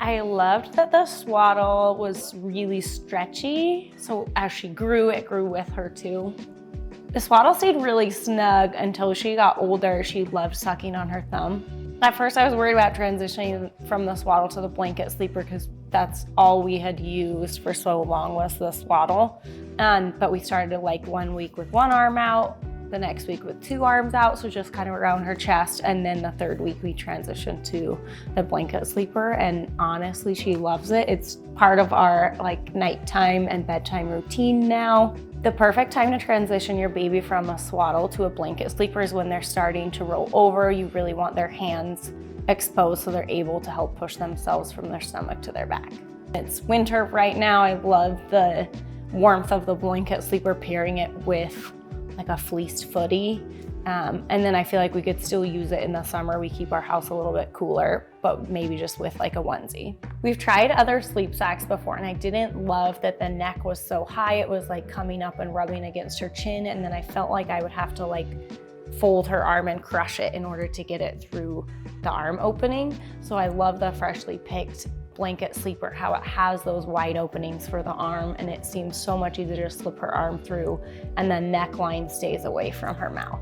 I loved that the swaddle was really stretchy. So as she grew, it grew with her too. The swaddle stayed really snug until she got older. She loved sucking on her thumb. At first I was worried about transitioning from the swaddle to the blanket sleeper because that's all we had used for so long was the swaddle. But we started like 1 week with one arm out, the next week with two arms out, so just kind of around her chest. And then the third week we transitioned to the blanket sleeper, and honestly, she loves it. It's part of our like nighttime and bedtime routine now. The perfect time to transition your baby from a swaddle to a blanket sleeper is when they're starting to roll over. You really want their hands exposed so they're able to help push themselves from their stomach to their back. It's winter right now. I love the warmth of the blanket sleeper, pairing it with like a fleeced footy. And then I feel like we could still use it in the summer. We keep our house a little bit cooler, but maybe just with like a onesie. We've tried other sleep sacks before, and I didn't love that the neck was so high. It was like coming up and rubbing against her chin. And then I felt like I would have to like fold her arm and crush it in order to get it through the arm opening. So I love the freshly picked blanket sleeper, how it has those wide openings for the arm, and it seems so much easier to slip her arm through, and the neckline stays away from her mouth.